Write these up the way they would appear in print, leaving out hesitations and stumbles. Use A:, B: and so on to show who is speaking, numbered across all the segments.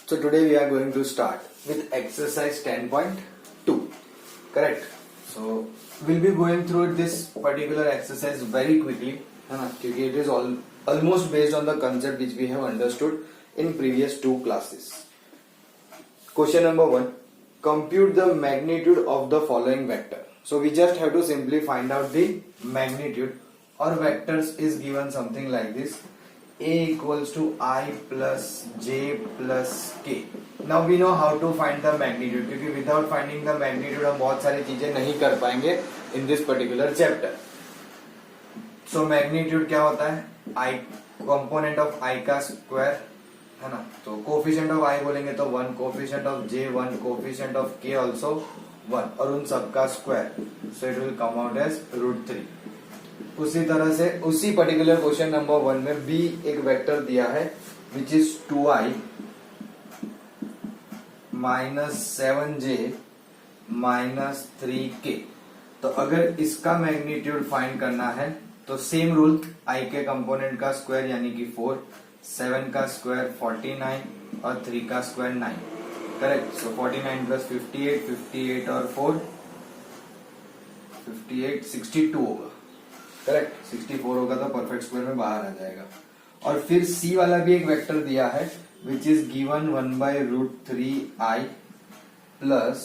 A: So today we are going to start with exercise 10.2. Correct? So we'll be going through this particular exercise very quickly, है ना? क्योंकि it is almost based on the concept which we have understood in previous two classes. Question number 1. Compute the magnitude of the following vector. So we just have to simply find out the magnitude or vectors is given something like this. A equals to I plus J plus K. Now we know how to find the magnitude क्योंकि without finding the magnitude हम बहुत सारी चीजें नहीं कर पाएंगे in this particular chapter. So magnitude क्या होता है? I component of I का square है ना, तो कोफिशिएंट ऑफ I बोलेंगे तो 1, coefficient of J 1, coefficient of K also 1 और उन सबका square, so it will come out as √3. उसी तरह से उसी पर्टिकुलर क्वेश्चन नंबर 1 में B एक वेक्टर दिया है which is 2I minus 7J minus 3K. तो अगर इसका मैग्नीट्यूड फाइंड करना है तो सेम रूल, I के कंपोनेंट का स्क्वायर यानी कि 4, 7 का स्क्वायर 49 और 3 का स्क्वायर 9. करेक्ट. सो 49 प्लस 58, 58 और 4 58, 62 होगा. करेक्ट. 64 होगा तो परफेक्ट स्क्वायर में बाहर आ जाएगा. और फिर C वाला भी एक वेक्टर दिया है which is given 1/√3I plus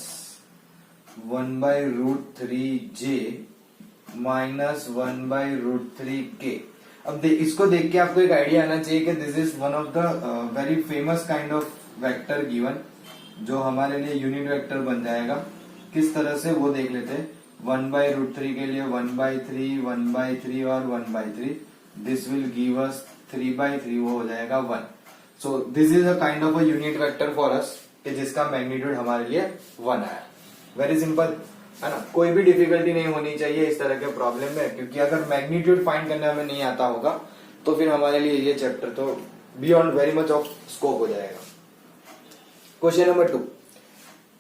A: 1/√3J minus 1/√3K. अब इसको देख के आपको एक आइडिया आना चाहिए कि this is one of the very famous kind of vector given जो हमारे लिए यूनिट वेक्टर बन जाएगा. किस तरह से वो देख लेते हैं. 1/√3 के लिए 1/3, 1/3 और 1/3. दिस विल गिव अस 3/3, वो हो जाएगा 1. So this is a kind of a unit vector for us कि जिसका मैग्नीट्यूड हमारे लिए 1 आया. वेरी सिंपल है ना. कोई भी डिफिकल्टी नहीं होनी चाहिए इस तरह के प्रॉब्लम में, क्योंकि अगर मैग्नीट्यूड फाइंड करने हमें नहीं आता होगा तो फिर हमारे लिए ये चैप्टर तो beyond very much of scope हो जाएगा. Question number 2.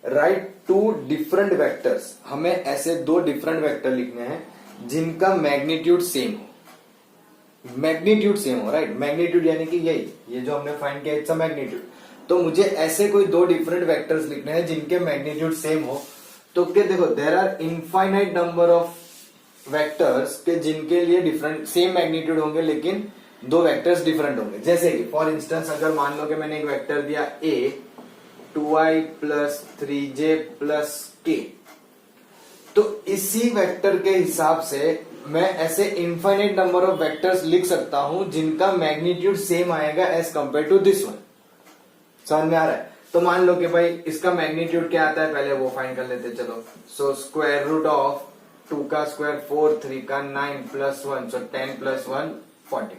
A: Right 2 different vectors. हमें ऐसे 2 डिफरेंट वेक्टर लिखने हैं जिनका मैग्नीट्यूड सेम हो. मैग्नीट्यूड सेम हो. राइट. मैग्नीट्यूड यानी कि यही, ये जो हमने फाइंड किया इट्स अ मैग्नीट्यूड. तो मुझे ऐसे कोई 2 डिफरेंट वेक्टर्स लिखने हैं जिनके मैग्नीट्यूड सेम हो. तो क्या देखो, there are infinite number of vectors के जिनके लिए डिफरेंट सेम मैग्नीट्यूड होंगे लेकिन 2 वेक्टर्स डिफरेंट होंगे. जैसे कि फॉर इंस्टेंस अगर मान लो कि मैंने एक वेक्टर दिया A 2I plus 3J plus K, तो इसी वेक्टर के हिसाब से मैं ऐसे इनफाइनाइट नंबर ऑफ वेक्टर्स लिख सकता हूं जिनका मैग्नीट्यूड सेम आएगा as compare to this one. समझ में आ रहा है. तो मान लो कि भाई इसका मैग्नीट्यूड क्या आता है, पहले वो फाइंड कर लेते. चलो. सो स्क्वायर रूट ऑफ 2 का स्क्वायर 4, 3 का 9 प्लस 1, सो 10 प्लस 1 40.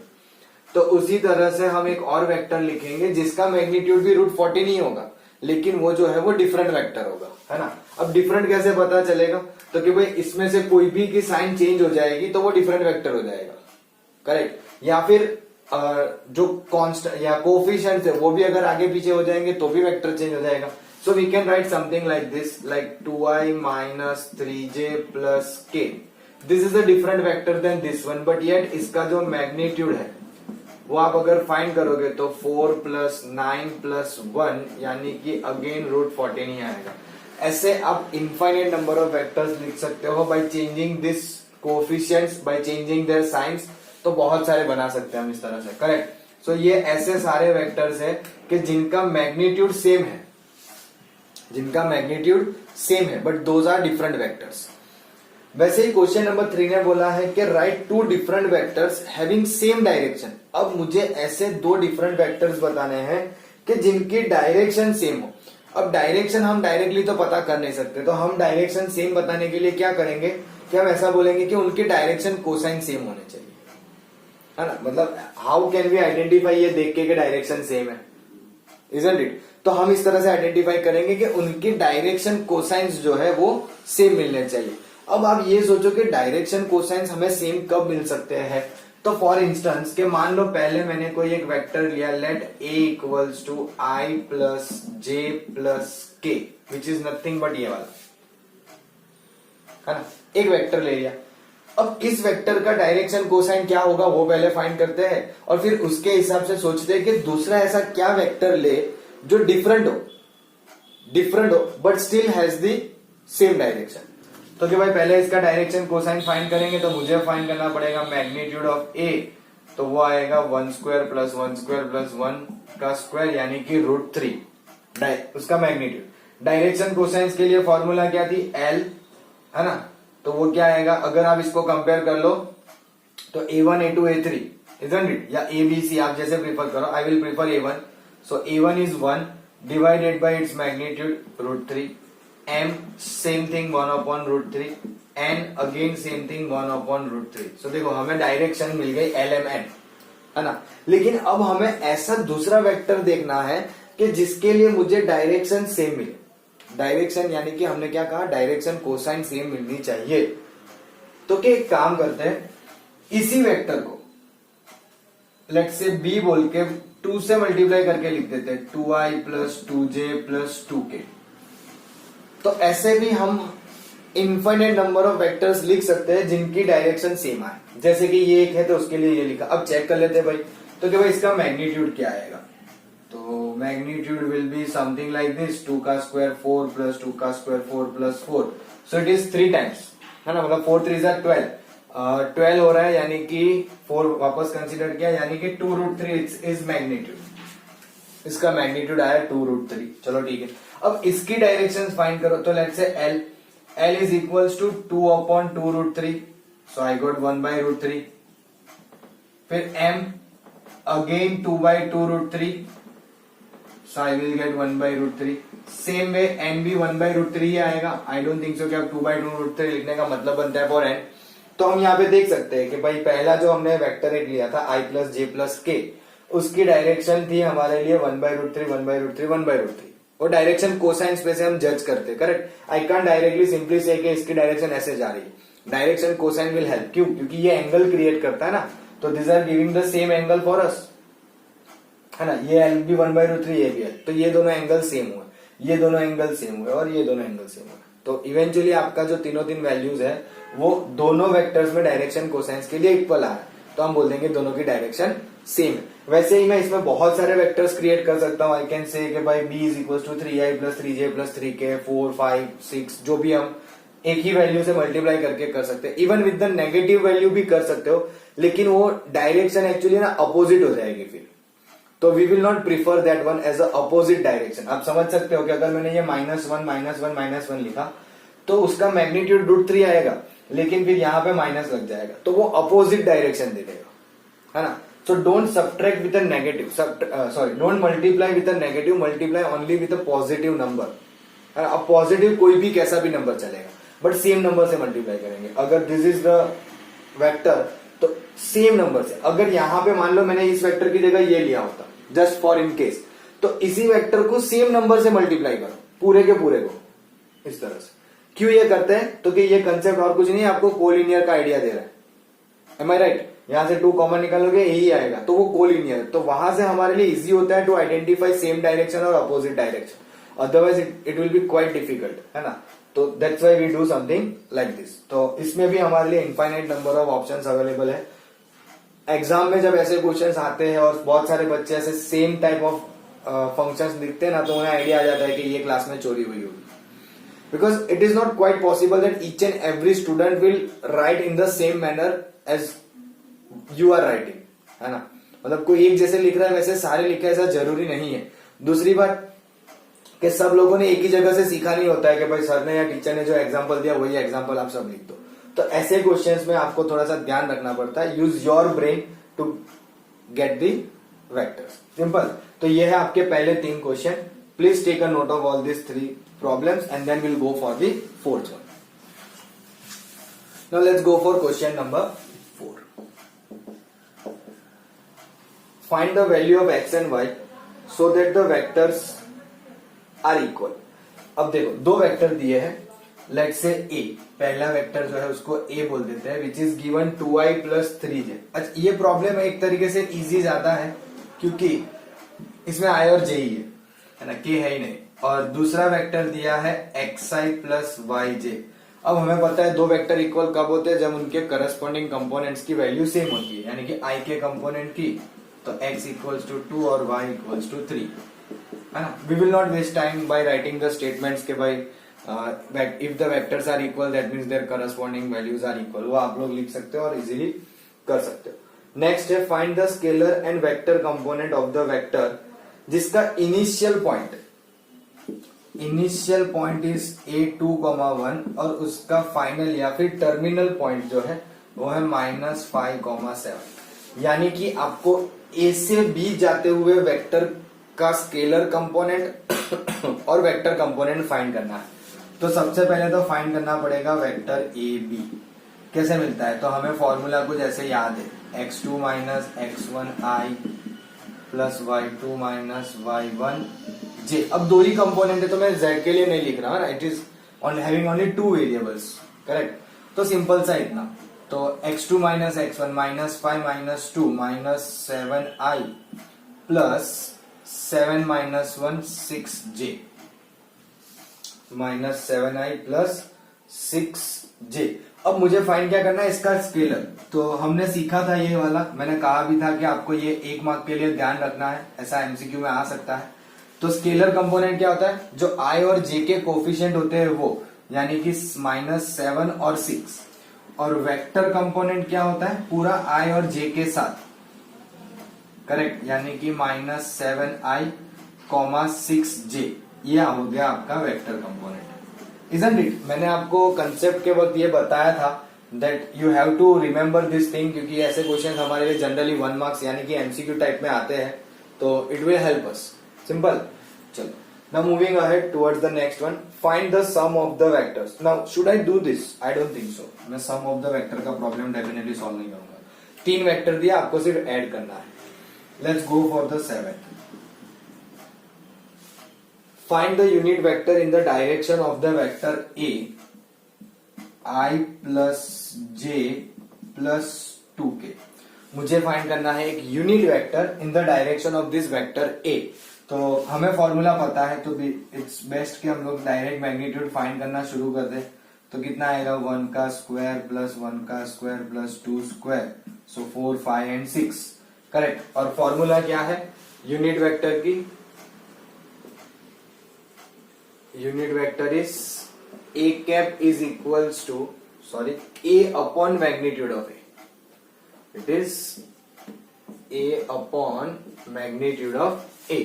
A: तो उसी तरह से हम एक और वेक्टर लिखेंगे जिसका मैग्नीट्यूड भी √40 नहीं होगा लेकिन वो जो है वो डिफरेंट वेक्टर होगा, है ना. अब डिफरेंट कैसे पता चलेगा, तो कि भाई इसमें से कोई भी की साइन चेंज हो जाएगी तो वो डिफरेंट वेक्टर हो जाएगा. करेक्ट. या फिर जो कांस्टेंट या कोफिशिएंट्स है वो भी अगर आगे पीछे हो जाएंगे तो भी वेक्टर चेंज हो जाएगा. So we can write something like this, like 2I minus 3J plus K. This is a different vector than this one, but yet इसका जो मैग्नीट्यूड है वो आप अगर फाइंड करोगे तो 4 प्लस 9 प्लस 1 यानी कि अगेन √40 नहीं आएगा. ऐसे आप इनफाइनाइट नंबर ऑफ वेक्टर्स लिख सकते हो by changing this coefficients, by changing their science. तो बहुत सारे बना सकते हैं हम इस तरह से. करेक्ट. सो ये ऐसे सारे वेक्टर्स है कि जिनका मैग्नीट्यूड सेम है, जिनका मैग्नीट्यूड सेम है but those are different vectors. वैसे ही क्वेश्चन नंबर 3 ने बोला है कि write 2 different vectors having same direction. अब मुझे ऐसे 2 डिफरेंट वेक्टर्स बताने हैं कि जिनकी डायरेक्शन सेम हो. अब डायरेक्शन हम डायरेक्टली तो पता कर नहीं सकते, तो हम डायरेक्शन सेम बताने के लिए क्या करेंगे कि हम ऐसा बोलेंगे कि उनकी डायरेक्शन कोसाइन सेम होने चाहिए, है ना. मतलब हाउ कैन वी आइडेंटिफाई ये देख के डायरेक्शन सेम है, इजंट इट. तो हम इस तरह से आइडेंटिफाई करेंगे कि उनकी डायरेक्शन कोसाइंस जो है वो सेम मिलने चाहिए. अब आप ये सोचो कि डायरेक्शन कोसाइंस हमें सेम कब मिल सकते हैं. तो फॉर इंस्टेंस के मान लो पहले मैंने कोई एक वेक्टर लिया, let A equals to I plus J plus K which is nothing but ये वाला, है ना. एक वेक्टर ले लिया. अब इस वेक्टर का डायरेक्शन कोसाइन क्या होगा वो पहले फाइंड करते हैं और फिर उसके हिसाब से सोचते हैं कि दूसरा ऐसा क्या वेक्टर ले जो डिफरेंट हो but still has the same direction. तो कि भाई पहले इसका डायरेक्शन कोसाइन फाइंड करेंगे, तो मुझे फाइंड करना पड़ेगा मैग्नीट्यूड ऑफ ए, तो वो आएगा 1 स्क्वायर प्लस 1 स्क्वायर प्लस 1 का स्क्वायर यानी कि √3 उसका मैग्नीट्यूड। डायरेक्शन कोसाइंस के लिए फॉर्मूला क्या थी, एल, है ना, तो वो क्या आएगा, अगर आप इसको कंपेयर कर लो तो A1 A2 A3 isn't it, या ABC आप जैसे प्रीफर करो, I will prefer A1, so A1 is 1 divided by its magnitude √3, M same thing 1/√3, N again same thing 1/√3। सो देखो हमें डायरेक्शन मिल गई LMN, है ना। लेकिन अब हमें ऐसा दूसरा वेक्टर देखना है कि जिसके लिए मुझे डायरेक्शन सेम मिले। डायरेक्शन यानी कि हमने क्या कहा, डायरेक्शन कोसाइन सेम मिलनी चाहिए। तो क्या एक काम करते हैं, इसी वेक्टर को लेट्स से b बोल के 2 से मल्टीप्लाई करके लिख देते हैं, 2i plus 2j plus 2k। तो ऐसे भी हम इनफाइनाइट नंबर ऑफ वेक्टर्स लिख सकते हैं जिनकी डायरेक्शन सेम आए। जैसे कि ये एक है तो उसके लिए ये लिखा। अब चेक कर लेते हैं भाई, तो क्या भाई इसका मैग्नीट्यूड क्या आएगा, तो magnitude will be something like this, 2 का स्क्वायर 4 प्लस 2 का square 4 plus 4, so it is 3 times, है ना, मतलब 4 3 जा 12, 12 हो रहा है, यानी कि 4 वापस कंसीडर किया, यानी कि 2√3 इज मैग्नीट्यूड। इसका मैग्नीट्यूड आया 2√3। चलो ठीक है, अब इसकी डायरेक्शन फाइंड करो, तो let's say L is equals to 2/2√3, so I got 1/√3। फिर M again 2/2√3, so I will get 1/√3। Same way n भी 1/√3 ही आएगा। आई डोंट थिंक सो कि अब 2/2√3 लिखने का मतलब बनता है फॉर n। तो हम यहाँ पे देख सकते हैं कि भाई पहला जो हमने वेक्टर एक लिया था i प्लस जे प्लस के, उसकी डायरेक्शन थी हमारे लिए 1/√3 1/√3 1/√3। और डायरेक्शन कोसाइंस पे से हम जज करते हैं, correct. I can directly simply से कि इसकी डायरेक्शन ऐसे जा रही है। डायरेक्शन कोसाइन विल हेल्प, क्यों, क्योंकि ये एंगल क्रिएट करता है ना, तो this are giving the same angle for us, है ना। ये एल भी 1/√3, ये भी है, तो ये दोनों एंगल सेम हुए, ये दोनों एंगल सेम हुए और ये दोनों एंगल सेम हुए। तो इवेंचुअली आपका जो तीनों वैल्यूज है वो दोनों वेक्टर्स में डायरेक्शन कोसाइंस के लिए इक्वल आ रहा है, तो हम बोल देंगे दोनों की डायरेक्शन सेम है। वैसे ही मैं इसमें बहुत सारे वेक्टर्स क्रिएट कर सकता हूँ। आई कैन से कि भाई b is equal to 3i plus 3j plus 3k 4 5 6, जो भी हम एक ही वैल्यू से मल्टीप्लाई करके कर सकते हैं। Even with the negative value भी कर सकते हो, लेकिन वो डायरेक्शन एक्चुअली ना अपोजिट हो जाएगी फिर, तो we will not prefer that one as a opposite direction. आप समझ सकते हो कि अगर मैंने ये -1 लिखा तो उसका मैग्नीट्यूड √3 आएगा, लेकिन फिर यहाँ पे माइनस लग जाएगा, तो वो अपोजिट डायरेक्शन दे देगा, है ना। So don't subtract with a negative, don't multiply with a negative, multiply only with a positive number. अब पॉजिटिव कोई भी कैसा भी नंबर चलेगा, बट सेम नंबर से मल्टीप्लाई करेंगे। अगर दिस इज द वेक्टर तो सेम नंबर से, अगर यहां पे मान लो मैंने इस वेक्टर की जगह ये लिया होता जस्ट फॉर इन केस, तो इसी वेक्टर को सेम नंबर से मल्टीप्लाई करो, पूरे के पूरे को, इस तरह से। क्यों ये करते हैं, तो कि ये कंसेप्ट और कुछ नहीं, आपको कोलिनियर का आइडिया दे रहा है। एम आई राइट, यहां से 2 कॉमन निकालोगे यही आएगा, तो वो कोलिनियर, तो वहां से हमारे लिए इजी होता है टू आइडेंटिफाई सेम डायरेक्शन और opposite direction. Otherwise it will be quite difficult, है ना। तो that's why we do something like this. तो इसमें भी हमारे लिए infinite number of options available है। एग्जाम में जब ऐसे क्वेश्चंस आते हैं और बहुत सारे बच्चे ऐसे सेम टाइप ऑफ फंक्शंस दिखते हैं ना, तो उन्हें आइडिया आ जाता है कि ये क्लास में चोरी हुई होगी। Because it is not quite possible that each and every student will write in the same manner as you are writing, है ना। मतलब कोई एक जैसे लिख रहा है वैसे सारे लिखे, ऐसा जरूरी नहीं है। दूसरी बात कि सब लोगों ने एक ही जगह से सीखा नहीं होता है कि भाई सर ने या टीचर ने जो एग्जाम्पल दिया वही एग्जाम्पल आप सब लिख दो। तो ऐसे क्वेश्चंस में आपको थोड़ा सा ध्यान रखना पड़ता है। Use your brain to get the vectors, simple. तो ये है आपके पहले 3 question. Please take a note of all this 3 problems and then we'll go for the 4th one. Now let's go for question number 4. Find the value of x and y so that the vectors are equal. अब देखो 2 vector दिए हैं, let's say a, पहला vector जो है उसको a बोल देते हैं, which is given 2i plus 3j। अच्छा, ये प्रॉब्लम एक तरीके से इजी ज्यादा है क्योंकि इसमें i और j ही है ना, k है ही नहीं। और दूसरा वेक्टर दिया है xi प्लस yj। अब हमें पता है 2 वेक्टर इक्वल कब होते हैं, जब उनके करस्पॉन्डिंग कंपोनेंट्स की वैल्यू सेम होती है, यानी कि i के कंपोनेंट की, तो x इक्वल्स टू 2 और y इक्वल्स टू 3। है ना. We will not waste time by writing the statements के by if the vectors are equal that means their corresponding values are equal. वो आप लोग लिख सकते हो और इजीली कर सकते हो. नेक्स्ट है find the scalar and vector component of the vector जिसका इनिशियल पॉइंट इज a2,1 और उसका फाइनल या फिर टर्मिनल पॉइंट जो है वो है -5,7. यानी कि आपको a से b जाते हुए वेक्टर का स्केलर कंपोनेंट और वेक्टर कंपोनेंट फाइंड करना है. तो सबसे पहले तो फाइंड करना पड़ेगा वेक्टर ए बी. कैसे मिलता है? तो हमें फॉर्मूला कुछ ऐसे याद है, x2 minus x1i plus y2 minus y1j. अब दो ही कंपोनेंट है तो मैं z के लिए नहीं लिख रहा हूँ. It is on having only 2 variables. Correct. तो सिंपल सा इतना. तो x2 minus x1 minus 5 minus 2 minus 7i plus 7 minus 1 6j minus 7i plus 6j. अब मुझे फाइंड क्या करना है? इसका स्केलर. तो हमने सीखा था ये वाला, मैंने कहा भी था कि आपको ये 1 मार्क के लिए ध्यान रखना है, ऐसा एमसीक्यू में आ सकता है. तो स्केलर कंपोनेंट क्या होता है? जो i और j के कोफिशिएंट होते हैं वो, यानी कि -7 और 6. और वेक्टर कंपोनेंट क्या होता है? पूरा i और j के साथ. करेक्ट. यानी कि -7i, 6j. ये हो गया आपका वेक्टर कंपोनेंट. Isn't it? मैंने आपको कंसेप्ट के वक्त ये बताया था that you have to remember this thing, क्योंकि ऐसे क्वेश्चन हमारे लिए जनरली 1 मार्क्स यानी कि एमसीक्यू टाइप में आते हैं. तो it will help us. Simple. चलो, now moving ahead towards the next one. Find the sum of the vectors. Now should I do this? I don't think so. मैं sum of the vector का problem definitely solve नहीं करूंगा. 3 vector दिया, आपको सिर्फ add करना है. Let's go for the 7th. Find the unit vector in the direction of the vector A, I plus j plus 2k. मुझे फाइंड करना है एक unit vector in the direction of this vector A. तो हमें formula पता है, तो it's best कि हम लोग डायरेक्ट मैग्नीट्यूड फाइंड करना शुरू कर दे. तो कितना आएगा? 1 का स्क्वायर प्लस 1 का square plus 2 square. So 4, 5 and 6. Correct. और फॉर्मूला क्या है यूनिट वेक्टर की? Unit vector is a cap is equals to a upon magnitude of a. It is a upon magnitude of a.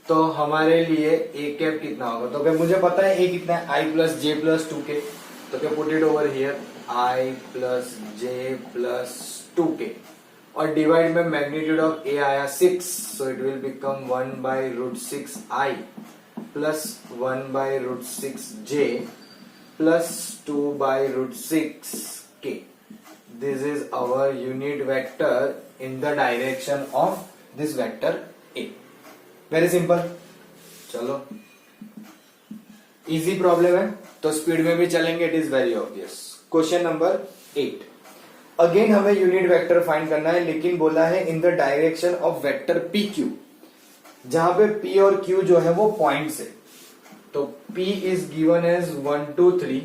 A: तो हमारे लिए a cap कितना होगा? तो क्या मुझे पता है a कितना है? I plus j plus 2k. तो क्या put it over here, I plus j plus 2k. और डिवाइड में मैग्नीट्यूड ऑफ a आया 6, so it will become 1 by root 6i plus 1 by root 6j plus 2 by root 6k. This is our unit vector in the direction of this vector A. Very simple. चलो, easy problem है तो speed में भी चलेंगे. It is very obvious. Question number 8. Again हमें unit vector find करना है, लेकिन बोला है इन the direction of vector P Q, जहां पे P और Q जो है वो पॉइंट्स है. तो P इज गिवन एज 1, 2, 3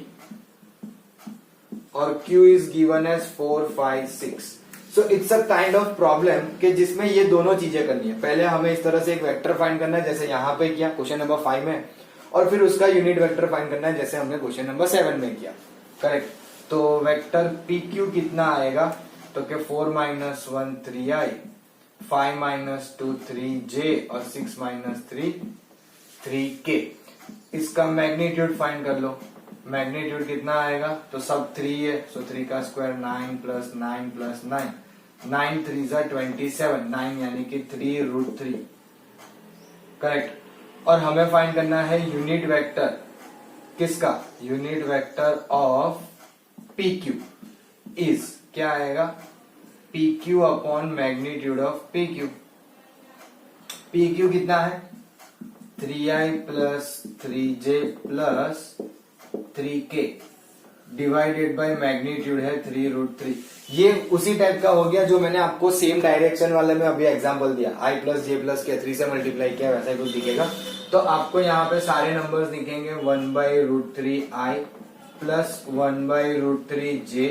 A: और Q is given as 4, 5, 6. So it's a kind of problem कि जिसमें ये दोनों चीजें करनी है. पहले हमें इस तरह से एक वेक्टर फाइंड करना है जैसे यहां पे किया क्वेश्चन नंबर 5 में, और फिर उसका यूनिट वेक्टर फाइंड करना है जैसे हमने क्वेश्चन नंबर 7 में किया. करेक्ट. तो वेक्टर PQ कितना आएगा? तो क्या 4 माइनस 1 3i, 5 माइनस 2 3j और 6 माइनस 3 3k. इसका मैग्नीट्यूड फाइंड कर लो. मैग्नीट्यूड कितना आएगा? तो सब 3 है, सो 3 का स्क्वायर 9 प्लस 9 प्लस 9. 9 3 जा 27. 9 यानी कि 3 रूट 3. करेक्ट. और हमें फाइंड करना है यूनिट वेक्टर किसका? Unit vector of PQ is क्या आएगा? PQ upon magnitude of PQ. PQ कितना है? 3i plus 3j plus 3k divided by magnitude है 3 रूट 3. ये उसी टाइप का हो गया जो मैंने आपको सेम डायरेक्शन वाले में अभी एग्जांपल दिया. i प्लस जे प्लस के 3 से मल्टीप्लाई किया, वैसा ही कुछ दिखेगा. तो आपको यहाँ पे सारे नंबर्स दिखेंगे 1 by root 3 i plus 1 by root 3 j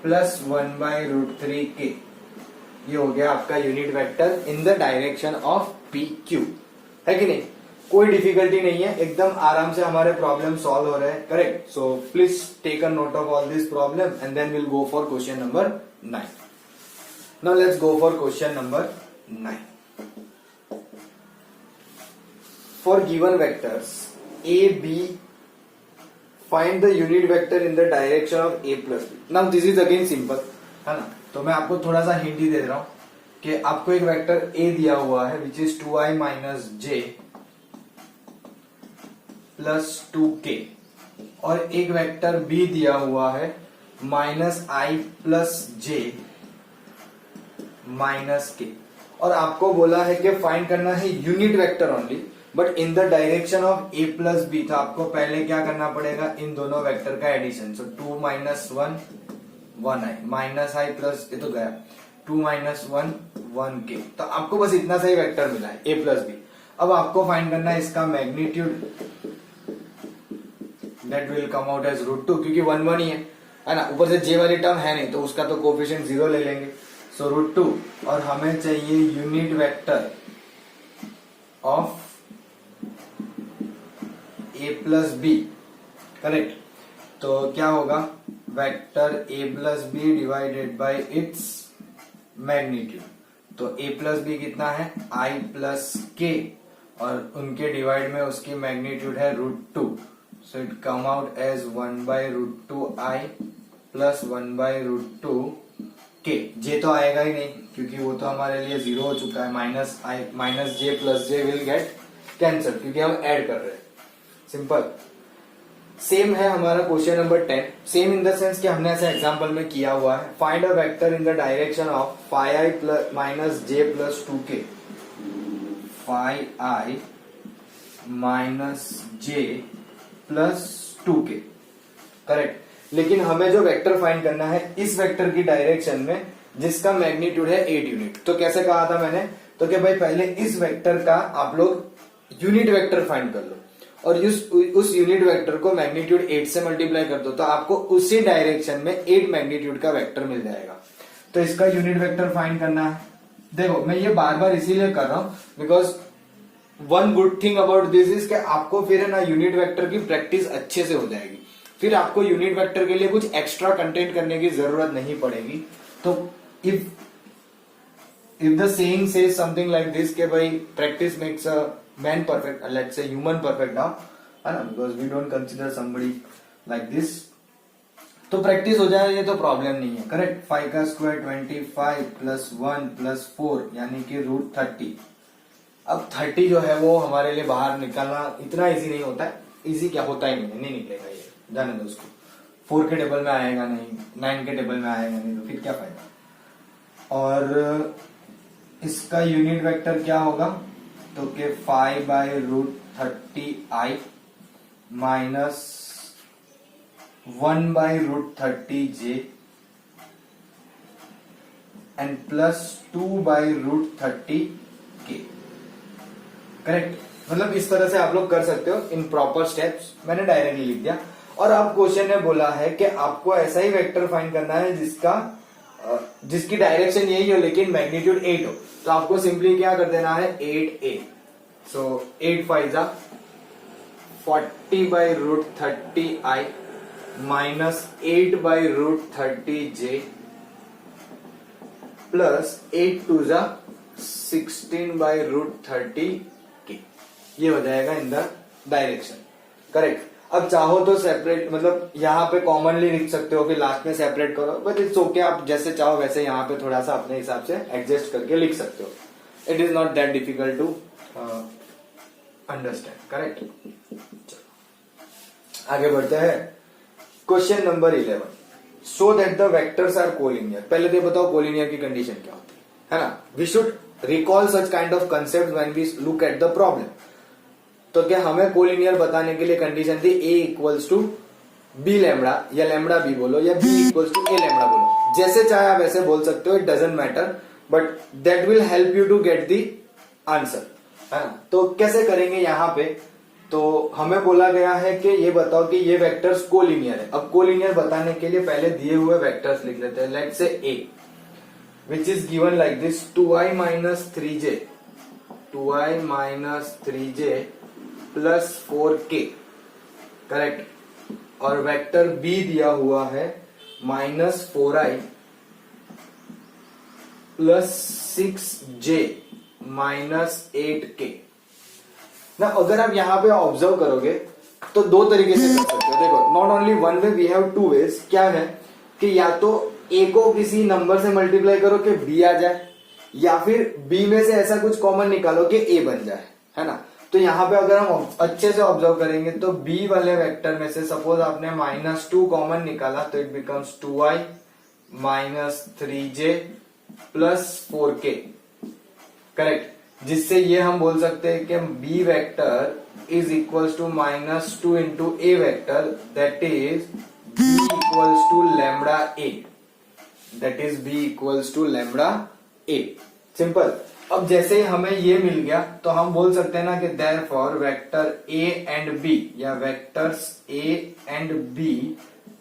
A: plus 1 by root 3 k. ये हो गया आपका unit vector in the direction of PQ, है कि नहीं? कोई डिफिकल्टी नहीं है, एकदम आराम से हमारे प्रॉब्लम सॉल्व हो रहे हैं, correct. So please take a note of all this problem and then will go for question number 9. Now let's go for question number 9. For given vectors a b find the unit vector in the direction of a plus b. now this is again simple, है ना। तो मैं आपको थोड़ा सा hint ही दे रहा हूं कि आपको एक वेक्टर a दिया हुआ है which is 2i minus j plus 2k और एक वेक्टर b दिया हुआ है minus i plus j minus k और आपको बोला है कि फाइंड करना है unit vector only but in the direction of a plus B. तो आपको पहले क्या करना पड़ेगा, इन दोनों वेक्टर का addition. So 2 minus 1 1i minus i plus, ये तो गया 2 माइनस 1 1k। तो आपको बस इतना सा ही वेक्टर मिला है a प्लस बी। अब आपको फाइंड करना है इसका magnitude, that will come out as √2 क्योंकि 1 1 ही है ना। ऊपर से j वाली टर्म है नहीं तो उसका तो कोफिशिएंट 0 ले लेंगे। सो √2 और हमें चाहिए unit vector of a plus B, correct. तो क्या होगा, vector a plus B divided by its magnitude. तो a प्लस बी कितना है i प्लस k और उनके डिवाइड में उसकी मैग्नीट्यूड है √2। So it come out as 1 by √2i plus 1 by √2k। j तो आएगा ही नहीं क्योंकि वो तो हमारे लिए 0 हो चुका है। Minus j plus j will get cancel क्योंकि हम ऐड कर रहे हैं। सिंपल। सेम है हमारा question number 10। Same in the sense कि हमने ऐसा एग्जांपल में किया हुआ है। Find a vector in the direction of five I minus J plus 2k, 5i minus J plus 2k, correct. लेकिन हमें जो वेक्टर फाइंड करना है इस वेक्टर की डायरेक्शन में जिसका मैग्नीट्यूड है 8 यूनिट। तो कैसे कहा था मैंने, तो कि भाई पहले इस वेक्टर का आप लोग यूनिट वेक्टर फाइंड कर लो और उस यूनिट वेक्टर को मैग्नीट्यूड 8 से मल्टीप्लाई कर दो तो आपको उसी डायरेक्शन में 8 मैग्नीट्यूड का वेक्टर मिल जाएगा। तो इसका यूनिट वेक्टर फाइंड करना है। देखो मैं ये बार बार इसीलिए कर रहा हूं because one good thing about this is कि आपको फिर है ना यूनिट वेक्टर की प्रैक्टिस अच्छे से हो जाएगी। फिर आपको यूनिट वेक्टर के लिए कुछ एक्स्ट्रा कंटेंट करने की जरूरत नहीं पड़ेगी। तो if the saying says something like this के भाई practice makes a man perfect, let's say human perfect now, है ना, because we don't consider somebody like this. तो प्रैक्टिस हो जाए ये तो प्रॉब्लम नहीं है, करेक्ट। 5 का स्क्वायर 25 प्लस 1 प्लस 4 यानी कि √30। अब 30 जो है वो हमारे लिए बाहर निकालना इतना इजी नहीं होता है। इजी क्या होता ही नहीं निकलेगा ये, जाने दो उसको। 4 के टेबल में आएगा नहीं, 9 के टेबल में आएगा नहीं, तो फिर क्या फायदा। और इसका यूनिट वेक्टर क्या होगा, तो के 5 by √30i minus 1 by √30j and plus 2 by √30k, correct. मतलब इस तरह से आप लोग कर सकते हो इन प्रॉपर स्टेप्स। मैंने डायरेक्टली लिख दिया। और अब क्वेश्चन ने बोला है कि आपको ऐसा ही वेक्टर फाइंड करना है जिसकी डायरेक्शन यही हो लेकिन मैग्नीट्यूड 8 हो। तो आपको सिंपली क्या कर देना है 8a। सो 8 5 जा 40 by √30i minus 8 by √30j plus 8 2 जा 16 बाई √30k। ये हो जाएगा इन द डायरेक्शन, करेक्ट। अब चाहो तो सेपरेट, मतलब यहाँ पे कॉमनली लिख सकते हो, फिर लास्ट में सेपरेट करो, बट इट्स ओके। आप जैसे चाहो वैसे यहाँ पे थोड़ा सा अपने हिसाब से एडजस्ट करके लिख सकते हो। It is not that difficult to understand, correct. आगे बढ़ते हैं। Question number 11, so that the vectors are collinear. पहले तो बताओ कोलिनियर की कंडीशन क्या होती है ना। We should recall such kind of concept when we look at the problem. तो क्या हमें कोलिनियर बताने के लिए कंडीशन थी a equals to B lambda या लैम्बडा बी बोलो या b equals to a lambda बोलो, जैसे चाहे आप ऐसे बोल सकते हो, it doesn't matter, but that will help you to get the answer, है ना। तो कैसे करेंगे यहाँ पे, तो हमें बोला गया है कि ये बताओ कि ये वेक्टर्स कोलिनियर है। अब कोलिनियर बताने के लिए पहले दिए हुए वेक्टर्स लिख लेते हैं। Let's say a which is given like this 2i minus 3j plus 4k, correct. और वेक्टर बी दिया हुआ है -4i प्लस 6j -8k। ना अगर आप यहां पे ऑब्जर्व करोगे तो दो तरीके से कर सकते हो। देखो, not only one way, we have two ways. क्या है कि या तो ए को किसी नंबर से मल्टीप्लाई करो कि बी आ जाए, या फिर बी में से ऐसा कुछ कॉमन निकालो कि ए बन जाए, है ना। तो यहाँ पे अगर हम अच्छे से ऑब्जर्व करेंगे तो बी वाले वेक्टर में से सपोज आपने -2 कॉमन निकाला तो it becomes 2i -3j plus 4k, correct. जिससे ये हम बोल सकते हैं कि B vector is equals to -2 into A vector, that is B equals to lambda A, that is B equals to lambda A. Simple. अब जैसे ही हमें ये मिल गया तो हम बोल सकते हैं ना कि therefore vector A and B या vectors A and B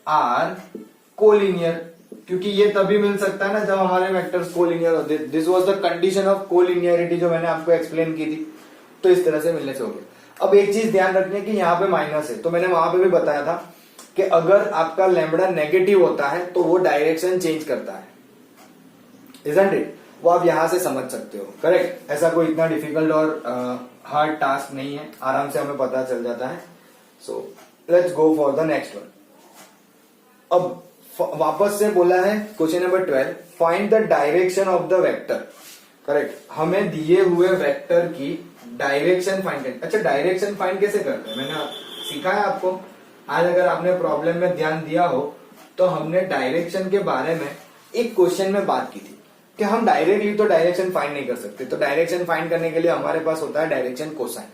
A: are collinear, क्योंकि ये तभी मिल सकता है ना जब हमारे वेक्टर्स कोलिनियर होते। This was the condition of collinearity जो मैंने आपको एक्सप्लेन की थी। तो इस तरह से मिलने से हो गया। अब एक चीज ध्यान रखनी है कि यहाँ पे माइनस है, तो मैंने वहां पे भी बताया था कि अगर आपका लैम्बडा नेगेटिव होता है तो वो डायरेक्शन चेंज करता है, इजंट इट। वो आप यहां से समझ सकते हो, करेक्ट। ऐसा कोई इतना डिफिकल्ट और हार्ड टास्क नहीं है, आराम से हमें पता चल जाता है। So let's go for the next one. अब वापस से बोला है question number 12, find the direction of the vector, correct. हमें दिए हुए वेक्टर की डायरेक्शन फाइंड करनी। अच्छा, डायरेक्शन फाइंड कैसे करते हैं मैंने सीखा है आपको। आज अगर आपने प्रॉब्लम में ध्यान दिया हो तो हमने डायरेक्शन के बारे में एक क्वेश्चन में बात की थी कि हम डायरेक्टली तो डायरेक्शन फाइंड नहीं कर सकते, तो डायरेक्शन फाइंड करने के लिए हमारे पास होता है डायरेक्शन कोसाइन,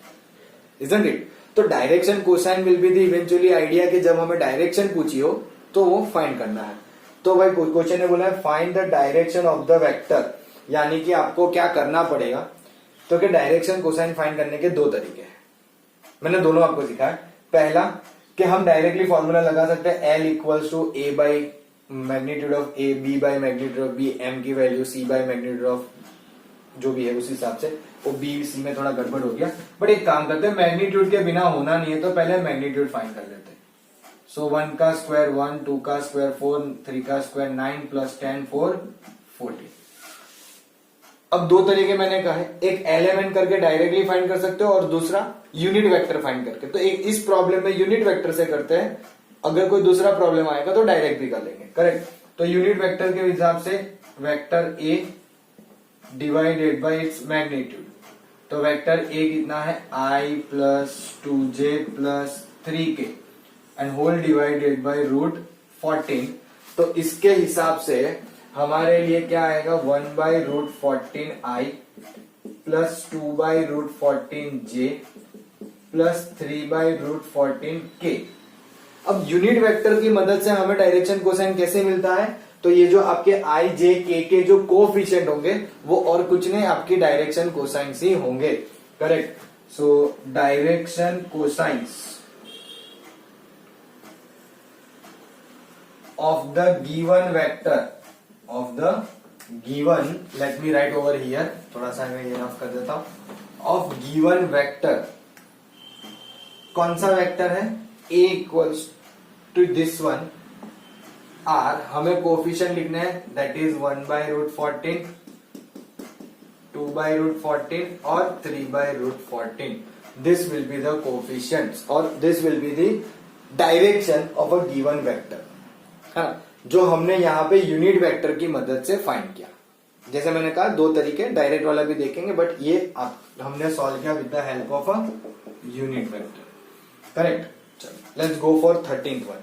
A: इजंट इट। तो direction cosine will be the eventually idea कि जब हमें डायरेक्शन पूछी हो तो वो फाइंड करना है। तो भाई क्वेश्चन ने बोला है find the direction of the vector, यानी कि आपको क्या करना पड़ेगा। तो कि डायरेक्शन कोसाइन फाइंड करने के दो तरीके हैं, मैंने दोनों आपको सिखाया। पहला कि हम डायरेक्टली फॉर्मूला लगा सकते हैं L equals to A by magnitude of A, B by magnitude of B, M की value C by magnitude of जो भी है उस हिसाब से। वो B C में थोड़ा गड़बड़ हो गया, बट एक काम करते हैं, मैग्नीट्यूड के बिना होना नहीं है तो पहले मैग्नीट्यूड फाइंड कर लेते हैं। सो 1 का स्क्वायर 1, 2 का स्क्वायर 4, 3 का स्क्वायर 9 प्लस 10 4 14। अब दो तरीके मैंने कहा, एक एलिमेंट करके डायरेक्टली फाइंड कर सकते हो और दूसरा यूनिट वेक्टर फाइंड करके। तो एक इस प्रॉब्लम में यूनिट वेक्टर से करते हैं, अगर कोई दूसरा प्रॉब्लम आएगा तो डायरेक्ट भी कर लेंगे, करेक्ट। तो यूनिट वेक्टर के हिसाब से vector A divided by its magnitude, तो वेक्टर ए कितना है I plus 2j plus 3k and whole divided by root 14। तो इसके हिसाब से हमारे लिए क्या आएगा 1 by root 14i plus 2 by root 14j plus 3 by root 14k। अब यूनिट वेक्टर की मदद से हमें डायरेक्शन कोसाइन कैसे मिलता है, तो ये जो आपके i j k के जो कोफिशिएंट होंगे वो और कुछ नहीं आपकी डायरेक्शन कोसाइन ही होंगे, correct. So direction cosines of the given vector of the given, let me write over here, थोड़ा सा मैं ये रफ कर देता हूं। of given vector, कौन सा वेक्टर है a equals to this one r, हमें कोफिशिएंट लिखना है that is 1 by root 14, 2 by root 14 और 3 by root 14. This will be the coefficients or this will be the direction of a given vector, हाँ, जो हमने यहाँ पे यूनिट वेक्टर की मदद से फाइंड किया। जैसे मैंने कहा दो तरीके, डायरेक्ट वाला भी देखेंगे, बट ये हमने सॉल्व किया with the help of a unit vector, correct. चलो let's go for 13th one.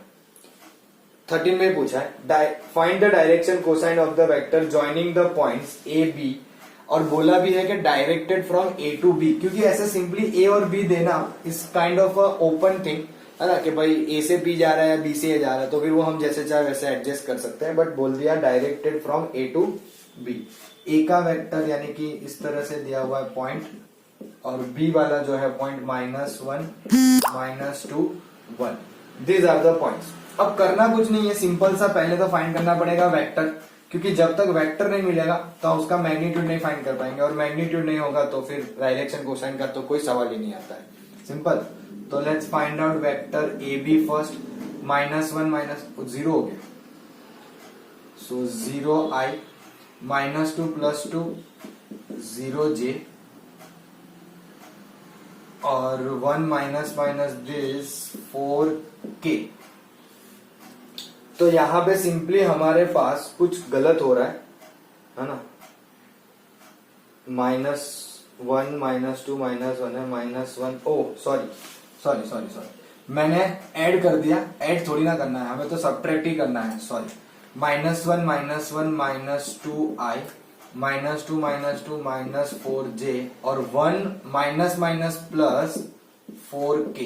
A: 13 में पूछा है find the direction cosine of the vector joining the points A B, और बोला भी है कि directed from A to B, क्योंकि ऐसे सिंपली ए और बी देना is kind of a open thing, है ना, कि भाई ए से बी जा रहा है या बी से ए जा रहा है, तो फिर वो हम जैसे चाहे वैसे एडजस्ट कर सकते हैं। बट बोल दिया directed from A to B, A का वेक्टर यानी कि इस तरह से दिया हुआ है पॉइंट, और बी वाला जो है point -1 -2 1, these are the points. अब करना कुछ नहीं है, सिंपल सा पहले तो फाइंड करना पड़ेगा वेक्टर, क्योंकि जब तक वेक्टर नहीं मिलेगा तो उसका मैग्नीट्यूड नहीं फाइंड कर पाएंगे, और मैग्नीट्यूड नहीं होगा तो फिर डायरेक्शन कोसाइन का तो कोई सवाल ही नहीं आता है। सिंपल। तो let's find out vector A B first, -1 minus 0 हो गया, सो 0i, -2 + 2 0j, और 1 माइनस दिस 4k। तो यहां पे सिंपली हमारे पास कुछ गलत हो रहा है ना, -1 -2 -1 है, -1, ओ सॉरी मैंने ऐड कर दिया, ऐड थोड़ी ना करना है हमें, तो सब्ट्रैक्ट ही करना है, सॉरी। -1 -2i, -2 -4j, और 1 माइनस प्लस 4k।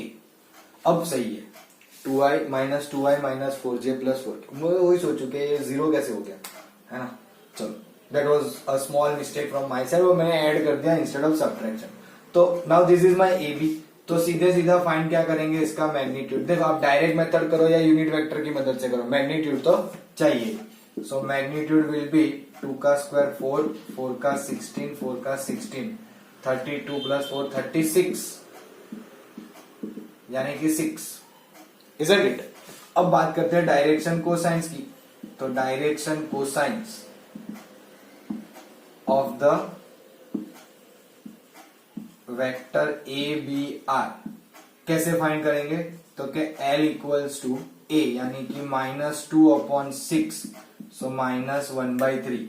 A: अब सही है, 2i -4j प्लस 4k। मैं वही सोचू कि ये 0 कैसे हो गया, है ना। चलो, that was a small mistake from my side, वो मैंने ऐड कर दिया इंस्टेड ऑफ सब्ट्रैक्शन। तो now this is my A B. तो सीधे सीधा फाइंड क्या करेंगे, इसका मैग्नीट्यूड। देखो आप डायरेक्ट मेथड करो या यूनिट वेक्टर की मदद से करो, मैग्नीट्यूड तो चाहिए। सो मैग्नीट्यूड विल बी 2 का स्क्वायर 4, 4 का 16, 4 का 16, 32 + 4 36, यानी कि 6, isn't it? अब बात करते हैं डायरेक्शन कोसाइंस की। तो direction cosines of the vector A B are कैसे फाइंड करेंगे, तो के L = A, यानी कि -2/6, सो -1/3,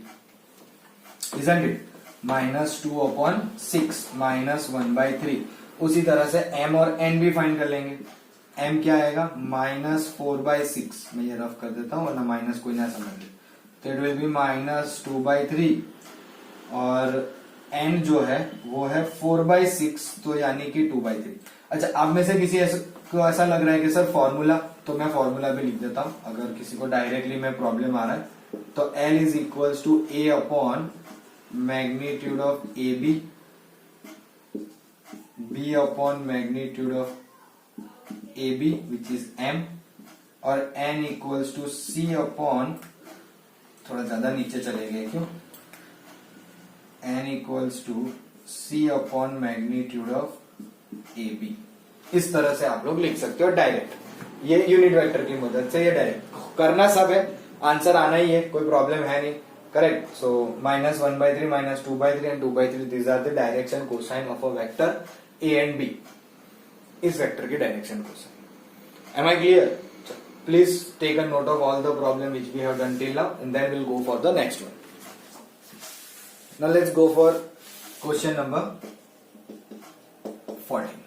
A: isn't it? -2/6 -1/3। उसी तरह से M और N भी फाइंड कर लेंगे। M क्या आएगा, -4/6, मैं ये रफ कर देता हूं वरना माइनस कोई ना समझ ले, तो इट विल बी -2/3, और N जो है वो है 4/6, तो यानी कि 2/3। अच्छा, आप में से किसी को ऐसा लग रहा है कि सर फॉर्मूला, तो मैं फॉर्मूला भी लिख देता हूं अगर किसी को डायरेक्टली में प्रॉब्लम आ रहा है। तो L = A upon magnitude of A B, B upon magnitude of A B which is M, और N = C अपॉन, थोड़ा ज्यादा नीचे चले गए क्यों, N = C upon magnitude of A B. इस तरह से आप लोग लिख सकते हो डायरेक्ट, ये यूनिट वेक्टर की मदद से। ये डायरेक्ट करना सब है, आंसर आना ही है, कोई प्रॉब्लम है नहीं, correct. So -1/3 -2/3 and 2/3, these are the direction cosine of a vector A and B. इस वेक्टर की direction cosine. Am I clear? Please take a note of all the problem which we have done till now and then will go for the next one. Now let's go for question number 14.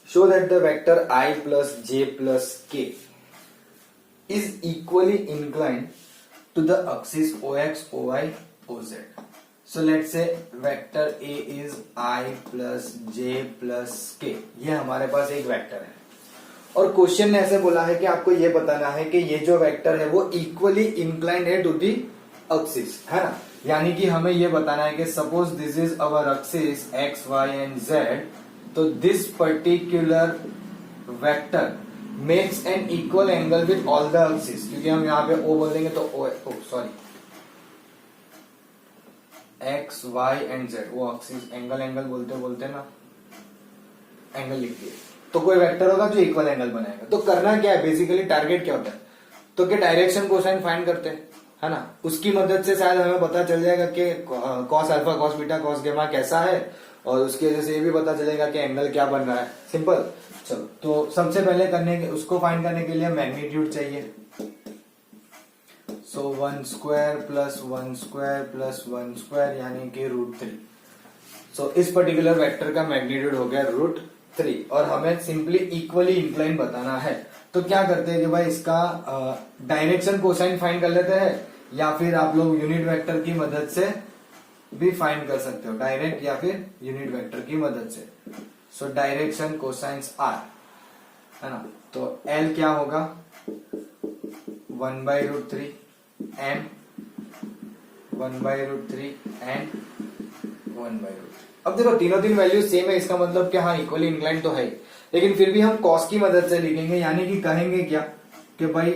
A: Show that the vector I plus j plus k is equally inclined to the axis OX, OY, OZ. So let's say vector A is I plus j plus k. ये हमारे पास एक vector है, और question ने ऐसे बोला है कि आपको ये बताना है कि ये जो वेक्टर है वो इक्वली इंक्लाइंड है टू दी एक्सिस, है ना। यानी कि हमें ये बताना है कि suppose this is our axis x, y and z, तो this particular vector makes an equal angle with all the axis. क्योंकि हम यहाँ पे O बोल देंगे तो x, y एंड z, वो एक्सिस एंगल बोलते ना, एंगल लिखिए, तो कोई वेक्टर होगा जो इक्वल एंगल बनाएगा। तो करना क्या है, बेसिकली टारगेट क्या होता है, तो क्या डायरेक्शन कोसाइन फाइंड करते हैं, है ना। उसकी मदद से शायद हमें पता चल जाएगा कि cos alpha, cos beta, cos gamma कैसा है, और उसकी वजह से ये भी पता चलेगा कि एंगल क्या बन रहा है। सिंपल। चलो, तो सबसे पहले उसको फाइंड करने के लिए मैग्नीट्यूड चाहिए। सो 1² + 1² + 1² यानी कि √3। सो इस पर्टिकुलर वेक्टर का मैग्नीट्यूड हो गया √3, और हमें सिंपली इक्वली इंक्लाइन बताना है। तो क्या करते हैं कि भाई इसका डायरेक्शन कोसाइन फाइंड कर लेते हैं, या फिर आप लोग यूनिट वेक्टर की मदद से भी फाइंड कर सकते हो, डायरेक्ट या फिर यूनिट वेक्टर की मदद से। सो डायरेक्शन कोसाइंस आर, है ना। तो L क्या होगा, 1/√3 M, 1/√3 and 1/√3। अब देखो तीन वैल्यू सेम है, इसका मतलब क्या, हाँ इक्वली इंक्लाइंड तो है, लेकिन फिर भी हम कॉस की मदद से लिखेंगे। यानी कि कहेंगे क्या कि भाई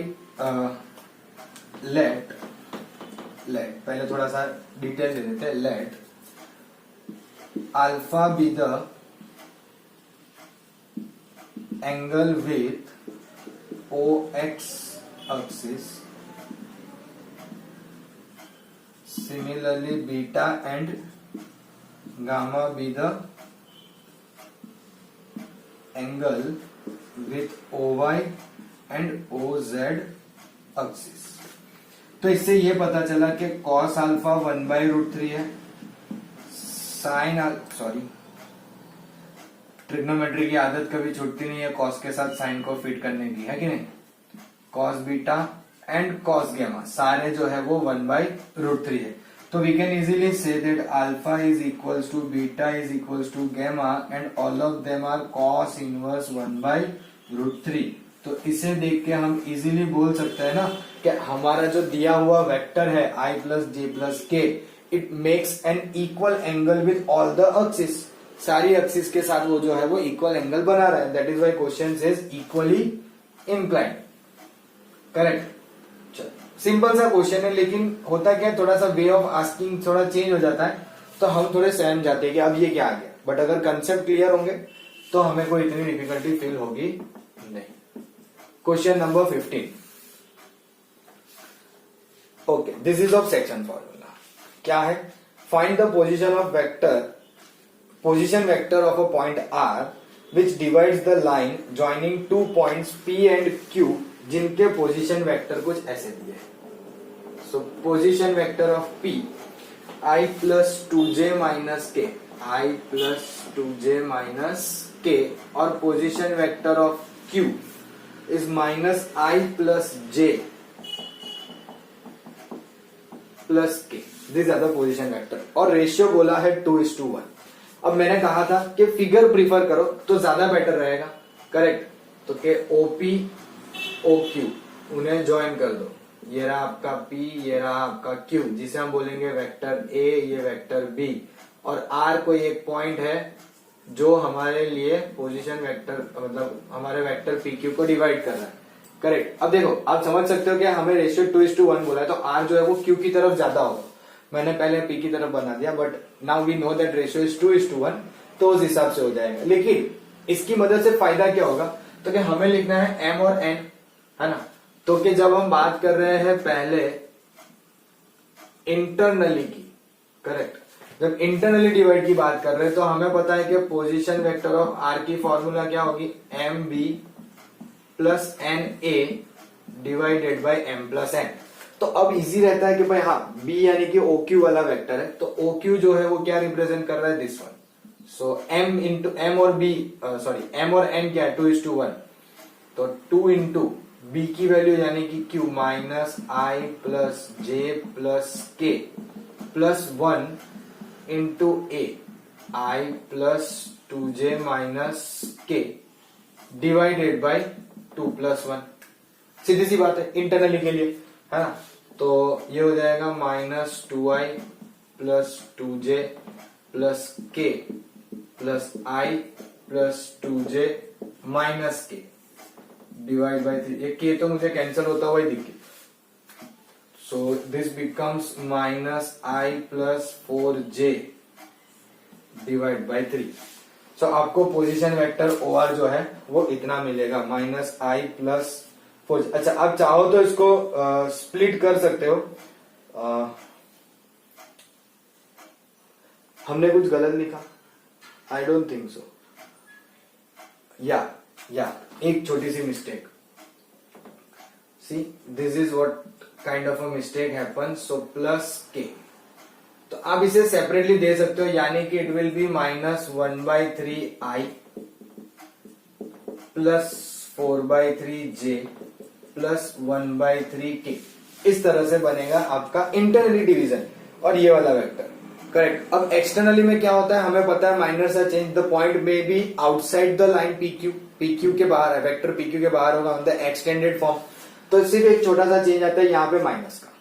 A: लेट पहले थोड़ा सा डिटेल दे देते हैं, let alpha be the angle with OX axis. Similarly, beta and gamma be the angle with OY and OZ axis. तो इससे ये पता चला कि cos अल्फा 1/√3 है, साइन ट्रिग्नोमेट्री की आदत कभी छूटती नहीं है cos के साथ साइन को फिट करने की, है कि नहीं. cos beta and cos gamma सारे जो है वो 1/√3 है. तो we can easily say that alpha is equals to beta is equals to gamma and all of them are cos inverse 1/√3. तो इसे देख के हम इजीली बोल सकते हैं ना कि हमारा जो दिया हुआ वेक्टर है i प्लस जे प्लस के, it makes an equal angle with all the axis. सारी एक्सिस के साथ वो जो है वो इक्वल एंगल बना रहा है. That is why question is equally inclined. Correct. Simple सा क्वेश्चन है, लेकिन होता क्या है, थोड़ा सा वे ऑफ आस्किंग थोड़ा चेंज हो जाता है, तो हम थोड़े सहम जाते हैं कि अब ये क्या आ गया. बट अगर कंसेप्ट क्लियर होंगे तो हमें कोई इतनी डिफिकल्टी फील होगी नहीं. Question number 15. Okay, this is of section formula. क्या है? Find the position of vector of a point R which divides the line joining two points P and Q जिनके पोजीशन वेक्टर कुछ ऐसे दिए. So position vector of P I plus 2j minus k, I plus 2j minus k, और position vector of Q is minus I plus j plus k. This are the position vector. और ratio बोला है 2:1. अब मैंने कहा था कि figure prefer करो तो ज्यादा बेटर रहेगा. करेक्ट. तो के OP OQ उन्हें ज्वाइन कर दो. ये रहा आपका P, ये रहा आपका Q, जिसे हम बोलेंगे वेक्टर A, ये वेक्टर B, और R कोई एक पॉइंट है जो हमारे लिए पोजीशन वेक्टर मतलब हमारे वेक्टर PQ को डिवाइड कर रहा है. करेक्ट. अब देखो, आप समझ सकते हो कि हमें रेशियो 2:1 बोला है, तो R जो है वो Q की तरफ ज्यादा होगा. मैंने पहले P की तरफ बना दिया, but now we know that ratio is 2:1, तो उस हिसाब से हो जाएगा. लेकिन इसकी मदद से फायदा क्या होगा, तो कि हमें लिखना है M और N, है ना. तो कि जब हम बात कर रहे हैं पहले इंटरनली की, करेक्ट, जब इंटरनली डिवाइड की बात कर रहे हैं तो हमें पता है कि पोजीशन वेक्टर ऑफ R की फॉर्मूला क्या होगी, MB plus NA divided by M plus N. तो अब इजी रहता है कि भाई हाँ, B यानी कि OQ वाला वेक्टर है, तो OQ जो है वो क्या रिप्रेजेंट कर रहा है, this one. So M into M और B M और N क्या है, 2:1. तो 2 इंटू B की वैल्यू यानी कि Q minus I plus J plus K plus 1 into A I plus 2J minus K divided by 2 plus 1. सीधी सी बात है इंटरनली के लिए, है ना. तो ये हो जाएगा minus 2I plus 2J plus K plus I plus 2J minus K divide by 3. ये K तो मुझे कैंसिल होता हुआ ही दिखे. So this becomes minus I plus 4J divide by 3. सो आपको पोजीशन वेक्टर OR जो है वो इतना मिलेगा, माइनस I प्लस 4. अच्छा, आप चाहो तो इसको स्प्लिट कर सकते हो. हमने कुछ गलत लिखा, आई डोंट थिंक सो. या एक छोटी सी mistake. See, this is what kind of a mistake happen. So plus k, तो आप इसे सेपरेटली दे सकते हो, यानी कि it will B minus 1/3I plus 4/3J plus 1/3K. इस तरह से बनेगा आपका इंटरनली डिवीजन और ये वाला वेक्टर. करेक्ट. अब एक्सटर्नली में क्या होता है, हमें पता है माइनर सा चेंज, द पॉइंट में be outside the line PQ के बाहर है, वेक्टर PQ के बाहर होगा ऑन द एक्सटेंडेड फॉर्म. तो सिर्फ एक छोटा सा चेंज आता है यहाँ पे माइनस का.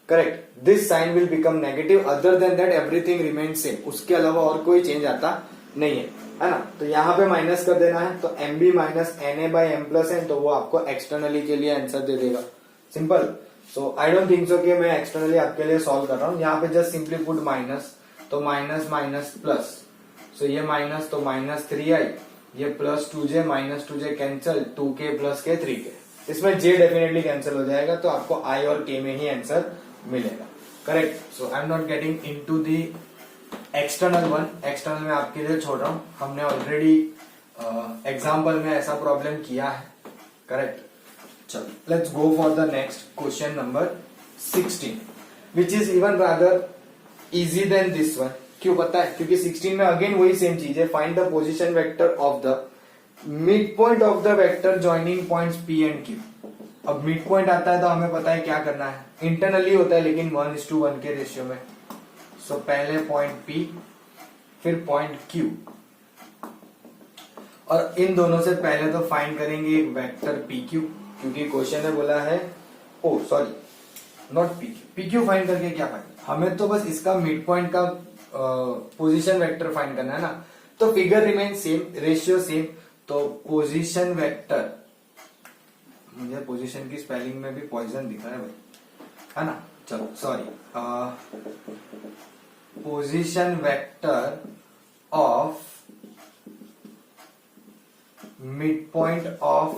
A: Correct. This sign will become negative, other than that everything remain same. उसके अलावा और कोई चेंज आता नहीं है ना. तो यहाँ पे माइनस कर देना है, तो MB minus NA by M plus N, तो वो आपको एक्सटर्नली के लिए आंसर दे देगा. Simple. So I don't think सो कि मैं एक्सटर्नली आपके लिए सॉल्व कर रहा हूँ. यहाँ पे जस्ट सिंपली पुट माइनस, तो माइनस माइनस प्लस, सो ये माइनस तो माइनस 3I, ये plus 2j minus 2j cancel, 2k plus के 3k, इसमें j डेफिनेटली कैंसिल हो जाएगा, तो आपको i और k में ही आंसर मिलेगा। Correct. So I am not getting into the external one, external में आपके लिए छोड़ रहा हूं, हमने ऑलरेडी एग्जाम्पल में ऐसा प्रॉब्लम किया है। करेक्ट। चलो let's go for the next question number 16 which is even rather easy than this one. क्यों पता है? क्योंकि 16 में अगेन वही सेम चीज है, find the position vector of the mid point of the vector joining points P and Q। अब mid point आता है तो हमें पता है क्या करना है, इंटरनली होता है लेकिन 1:1 के रेशियो में। सो पहले पॉइंट P फिर पॉइंट Q, और इन दोनों से पहले तो फाइंड करेंगे एक वेक्टर PQ, क्योंकि क्वेश्चन में बोला है, ओ सॉरी नॉट PQ फाइंड करके क्या फाइंड, हमें तो बस इसका मिड पॉइंट का पोजीशन वेक्टर फाइंड करना है ना। तो figure remain same, ratio same, तो पोजीशन वेक्टर, मुझे पोजीशन की स्पेलिंग में भी पॉइजन दिखा है भाई, है ना। चलो sorry, position vector of mid point of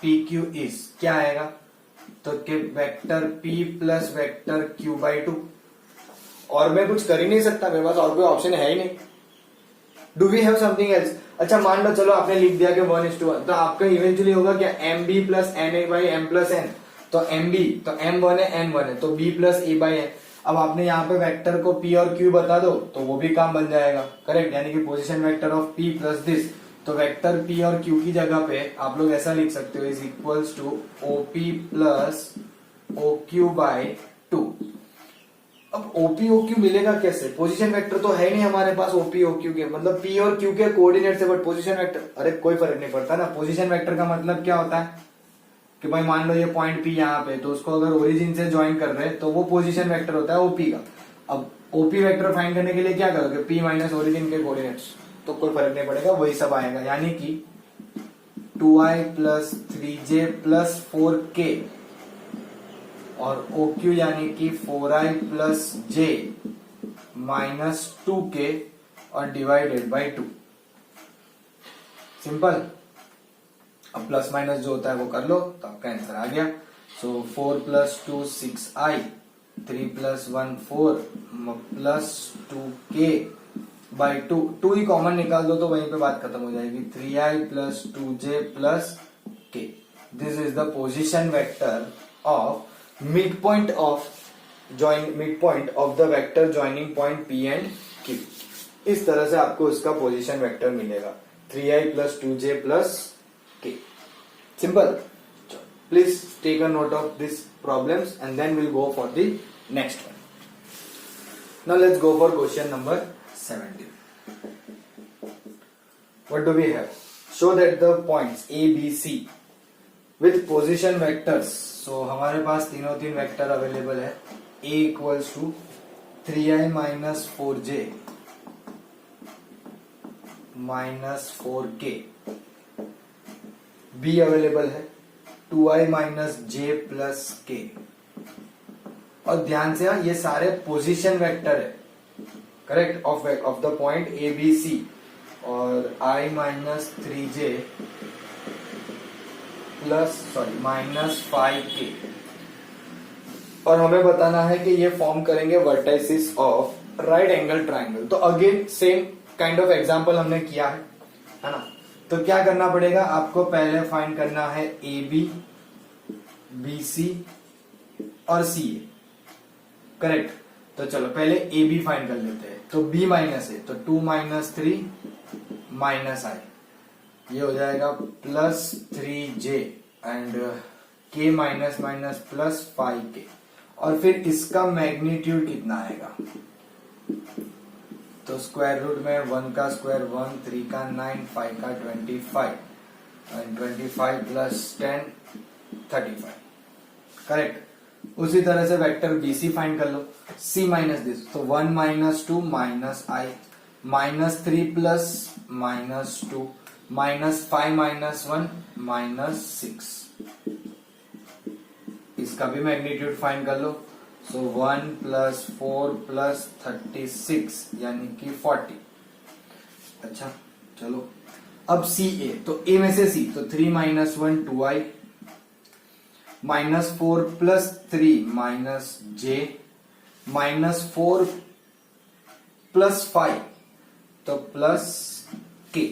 A: PQ is क्या आएगा, तो कि vector P plus vector Q/2, और मैं कुछ कर ही नहीं सकता, मेरे पास और कोई ऑप्शन है ही नहीं। Do we have something else? अच्छा मान लो चलो आपने लिख दिया कि 1:1, तो आपका इवेंचुअली होगा क्या, MB plus NA/M plus N, तो MB तो M1 है N1 है, तो B प्लस A/N। अब आपने यहाँ पे वेक्टर को P और Q बता दो तो वो भी काम बन जाएगा। करेक्ट, यानी कि position vector of P plus this, तो वेक्टर P और Q की जगह पे आप लोग ऐसा लिख सकते हो, is equals to OP plus OQ/2। अब OP OQ मिलेगा कैसे, पोजीशन वेक्टर तो है नहीं हमारे पास OP OQ के, मतलब P और Q के कोऑर्डिनेट से, बट पोजीशन वेक्टर, अरे कोई फर्क नहीं पड़ता ना। पोजीशन वेक्टर का मतलब क्या होता है कि भाई मान लो ये पॉइंट P यहाँ पे, तो उसको अगर ओरिजिन से ज्वाइन कर रहे हैं तो वो पोजीशन वेक्टर होता है OP का। अब OP वेक्टर फाइंड करने के लिए क्या करोगे, P माइनस ओरिजिन के कोऑर्डिनेट्स, तो कोई फर्क नहीं पड़ेगा, वही सब आएगा, यानी कि 2i plus 3j plus 4k और OQ यानी कि 4i plus j minus 2k और डिवाइडेड बाई 2। सिंपल। अब प्लस माइनस जो होता है वो कर लो तो आपका आंसर आ गया। सो 4 plus 2 6i, 3 plus 1 4 plus 2k by 2, 2 he common निकाल दो तो वहीं पे बात खत्म हो जाएगी, 3i plus 2j plus k। This is the position vector of mid point of the vector joining point P and Q। इस तरह से आपको उसका पोजीशन वेक्टर मिलेगा, 3i plus 2j plus k। Simple. Please take a note of this problems and then will go for the next one. Now let's go for question number 17. What do we have? Show that the points A, B, C with position vectors. So हमारे पास तीन vector available है। A equals to 3i minus 4j minus 4k. B available है 2i minus j plus k। और ध्यान से ये सारे position vector है, correct, of the point A B C, और i minus 3j plus minus 5k, और हमें बताना है कि ये फॉर्म करेंगे vertices of right angle triangle. तो again same kind of example हमने किया है ना। तो क्या करना पड़ेगा आपको, पहले फाइंड करना है ए बी, बी सी और सी ए। करेक्ट। तो चलो पहले ए बी फाइंड कर लेते हैं। तो b माइनस है तो 2 माइनस 3 माइनस i, ये हो जाएगा plus 3j and k minus minus plus 5k, और फिर इसका मैग्नीट्यूड कितना आएगा, तो स्क्वायर रूट में 1 का स्क्वायर 1, 3 का 9, 5 का 25 एंड 25 प्लस 10 35। करेक्ट। उसी तरह से वेक्टर BC फाइंड कर लो, C माइनस दिस, तो 1 minus 2 minus i, minus 3 plus minus 2 minus 5 minus 1 minus 6। इसका भी मैग्नीट्यूड फाइंड कर लो। सो 1 प्लस 4 प्लस 36 यानी कि 40। अच्छा चलो, अब सी ए, तो ए में से सी, तो 3 माइनस 1 2i, -4 प्लस 3 माइनस जे, -4 प्लस 5 तो प्लस के,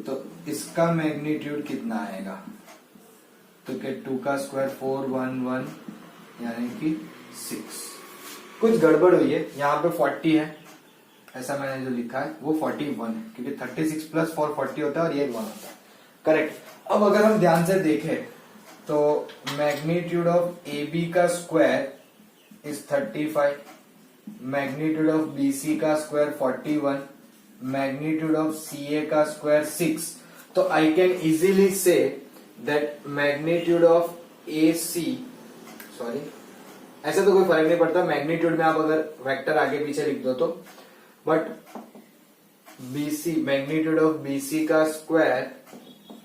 A: तो इसका मैग्नीट्यूड कितना आएगा? तो क्या 2 का स्क्वायर 4 1 1 यानी कि 6। कुछ गड़बड़ हुई है, यहाँ पे 40 है, ऐसा मैंने जो लिखा है वो 41 है, क्योंकि 36 प्लस 4 40 होता है और ये 1 होता है। करेक्ट। अब अगर हम ध्यान से देखें तो मैग्नीट्यूड ऑफ ए बी का square is 35, magnitude of B C का square 41, magnitude of C A का स्क्वायर 6। तो I can easily say that magnitude of A C, sorry ऐसा तो कोई फर्क नहीं पड़ता, मैग्नीट्यूड में आप अगर वेक्टर आगे पीछे लिख दो तो, but BC, magnitude of BC का square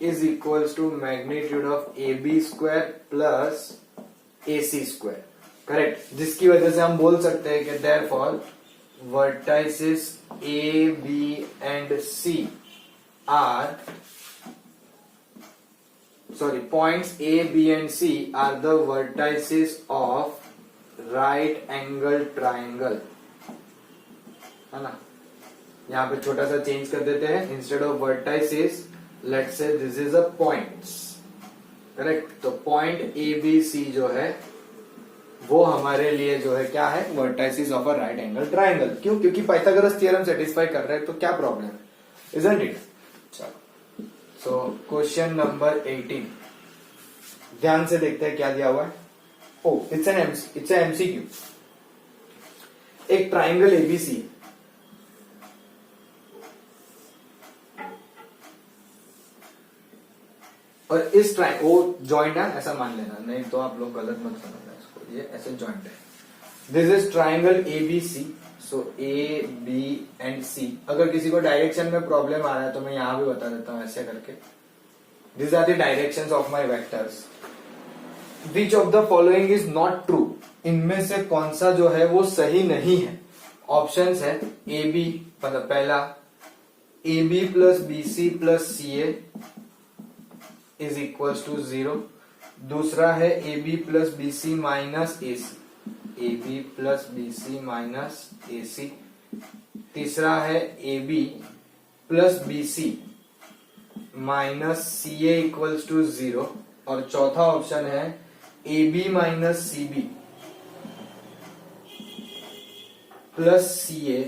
A: is equals to magnitude of AB square plus AC square. Correct, जिसकी वजह से हम बोल सकते हैं कि therefore vertices A, B and C are, sorry, points A, B and C are the vertices of right angle triangle, है ना। यहाँ पे छोटा सा चेंज कर देते हैं, instead of vertices let's say this is a points. Correct, तो पॉइंट ए बी सी जो है वो हमारे लिए जो है क्या है, vertices of a right angle triangle. क्यों? क्योंकि पाइथागोरस थ्योरम सेटिस्फाई कर रहे हैं, तो क्या प्रॉब्लम है, इजंट इट। चलो, सो क्वेश्चन नंबर 18 ध्यान से देखते हैं क्या दिया हुआ है। ओ, इट्स एन एमसीक्यू। एक ट्राइंगल एबीसी, और इस वो जॉइंट है, ऐसा मान लेना, नहीं तो आप लोग गलत मत समझना इसको, ये ऐसे जॉइंट है। This is triangle ABC, so A B and C. अगर किसी को डायरेक्शन में प्रॉब्लम आ रहा है तो मैं यहां भी बता देता हूं ऐसे करके। This are the directions of my vectors. Which of the following is not true, इनमें से कौन सा जो है वो सही नहीं है। ऑप्शंस है ए बी, मतलब पहला A B plus B C plus C A is equals to 0। दूसरा है A B plus B C minus A C, A B plus B C minus A C. तीसरा है A B plus B C minus C A equals to 0। और चौथा option है A B minus C B plus C A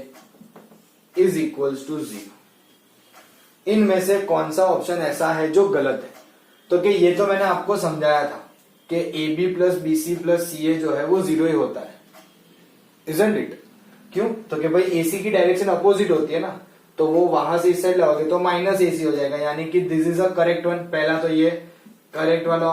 A: is equals to 0। इनमें से कौन सा option ऐसा है जो गलत है? तो कि ये तो मैंने आपको समझाया था कि A B plus B C plus C A जो है वो 0 ही होता है, इजंट इट। क्यों? तो कि भाई ए सी की डायरेक्शन अपोजिट होती है ना, तो वो वहां से इस साइड लाओगे तो माइनस ए सी हो जाएगा, यानी कि this is a correct one. पहला तो ये करेक्ट वाला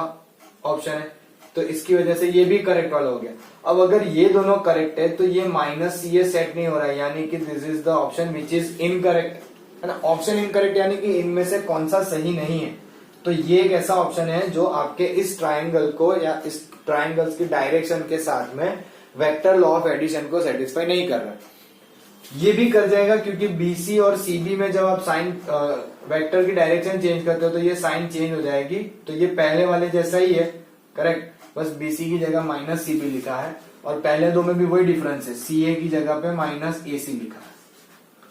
A: ऑप्शन है, तो इसकी वजह से ये भी करेक्ट वाला हो गया। अब अगर ये दोनों करेक्ट है तो ये माइनस सी ए सेट नहीं हो रहा है, यानी कि this is the option which is incorrect, है ना। ऑप्शन इनकरेक्ट यानी कि इनमें से कौन सा सही नहीं है। तो ये एक ऐसा ऑप्शन है जो आपके इस ट्राइंगल को या इस ट्राइंगल्स की डायरेक्शन के साथ में वेक्टर लॉ ऑफ एडिशन को सेटिस्फाई नहीं कर रहा है। ये भी कर जाएगा क्योंकि बीसी और सीबी में जब आप साइन वेक्टर की डायरेक्शन चेंज करते हो तो ये साइन चेंज हो जाएगी, तो ये पहले वाले जैसा ही है। करेक्ट, बस बीसी की जगह माइनस सीबी लिखा है और पहले दो में भी वही डिफरेंस है, सीए की जगह पे माइनस एसी लिखा है।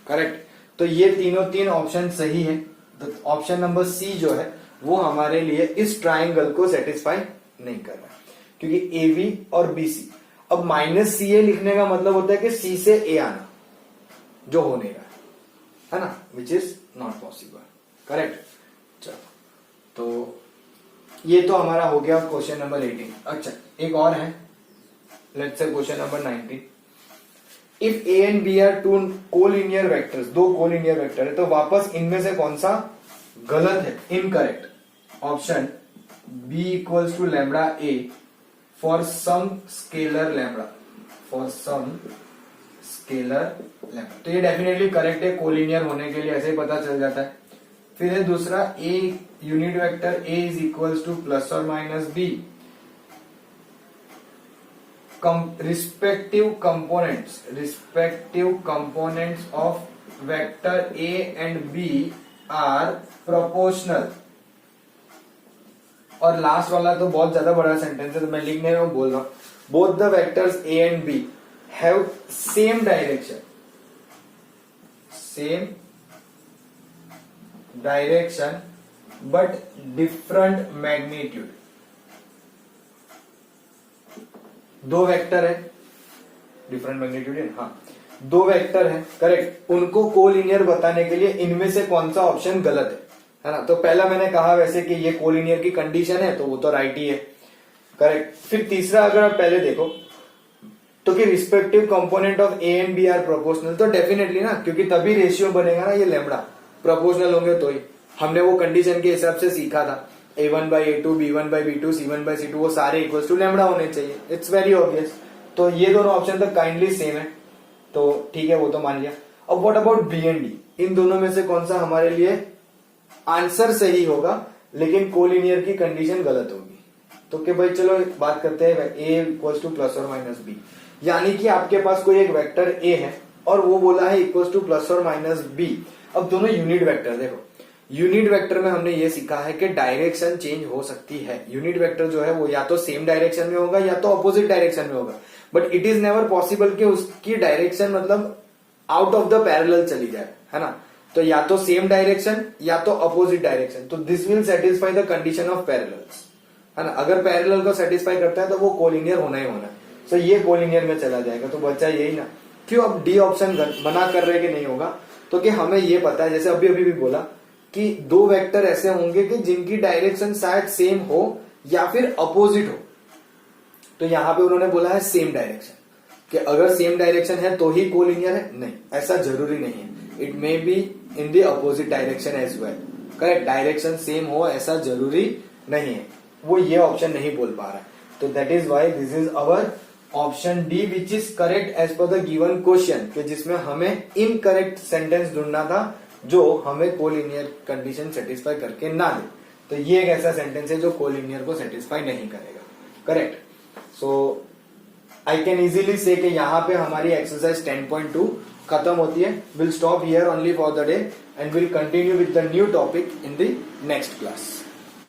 A: करेक्ट, तो ये तीन ऑप्शन सही है। तो ऑप्शन नंबर सी जो है वो हमारे लिए इस ट्राइंगल को सेटिस्फाई नहीं कर रहा, क्योंकि ए बी और बी सी। अब माइनस सी ए लिखने का मतलब होता है कि सी से ए आना, जो हो नहीं रहा है ना, which is not possible. Correct, चलो, तो ये तो हमारा हो गया क्वेश्चन नंबर 18। अच्छा, एक और है, let's say question number 19। If A and B are two collinear vectors, दो कोलिनियर वेक्टर है, तो वापस इनमें से कौन सा गलत है, incorrect. Option B equals to lambda A for some scalar lambda, for some scalar lambda, तो ये डेफिनेटली करेक्ट है, कोलिनियर होने के लिए ऐसे ही पता चल जाता है। फिर है दूसरा, a unit vector A is equals to plus और minus B, respective components of vector A and B are proportional, और लास्ट वाला तो बहुत ज्यादा बड़ा सेंटेंस है तो मैं लिखने में बोल रहा हूं, both the vectors A and B have same direction, but different magnitude. दो वेक्टर है, डिफरेंट मैग्नीट्यूड है, हाँ दो वेक्टर है, करेक्ट। उनको कोलिनियर बताने के लिए इनमें से कौन सा ऑप्शन गलत है ना। तो पहला मैंने कहा वैसे कि ये कोलिनियर की कंडीशन है तो वो तो राइट ही है, करेक्ट। फिर तीसरा अगर आप पहले देखो तो कि respective component of A and B are proportional, तो डेफिनेटली ना, क्योंकि तभी रेशियो बनेगा ना ये लैम्बडा, प्रोपोर्शनल होंगे तो ही। हमने वो कंडीशन के हिसाब से सीखा था a1/a2 b1/b2 c1/c2 वो सारे इक्वल टू लैम्बडा होने चाहिए, इट्स वेरी ऑब्वियस। तो ये दोनों ऑप्शन तो काइंडली सेम है, तो ठीक है वो तो मान लिया। अब what about B and D, इन दोनों में से कौन सा हमारे लिए आंसर सही होगा लेकिन कोलिनियर की कंडीशन गलत होगी। तो कि भाई चलो बात करते हैं a इक्वल टू प्लस और माइनस बी, यानी कि आपके पास कोई एक वेक्टर a है और वो बोला है इक्वल टू प्लस और माइनस बी। अब दोनों यूनिट वेक्टर, देखो यूनिट वेक्टर में हमने ये सीखा है कि डायरेक्शन चेंज हो सकती है। यूनिट वेक्टर जो है वो या तो सेम डायरेक्शन में होगा या तो अपोजिट डायरेक्शन में होगा, but it is never possible कि उसकी डायरेक्शन मतलब आउट ऑफ द पैरेलल चली जाए, है ना। तो या तो सेम डायरेक्शन या तो अपोजिट डायरेक्शन, तो this will satisfy the condition of parallels, है ना। अगर पैरेलल को सेटिस्फाई करता है तो वो कोलिनियर होना ही होना है, तो ये कोलिनियर में चला जाएगा। तो बच्चा यही ना, क्यों अब डी ऑप्शन मना कर रहे कि नहीं होगा, तो कि हमें ये पता है, जैसे अभी भी बोला कि दो वेक्टर ऐसे होंगे कि जिनकी डायरेक्शन शायद सेम हो या फिर अपोजिट हो। तो यहां पे उन्होंने बोला है सेम डायरेक्शन, कि अगर सेम डायरेक्शन है तो ही कोलिनियर है, नहीं ऐसा जरूरी नहीं है, it may be in the opposite direction as well, correct. Direction same हो ऐसा जरूरी नहीं है, वो ये ऑप्शन नहीं बोल पा रहा है। तो that is why this is our option D which is correct as per the given question, कि जिसमें हमें इनकरेक्ट सेंटेंस ढूंढना था जो हमें कोलिनियर कंडीशन सेटिस्फाई करके ना दे। तो ये एक ऐसा सेंटेंस है जो कोलिनियर को सेटिस्फाई नहीं करेगा, correct. So I can easily से कि यहाँ पे हमारी एक्सरसाइज 10.2 खत्म होती है। Will stop here only for the day and will continue with the new topic in the next class.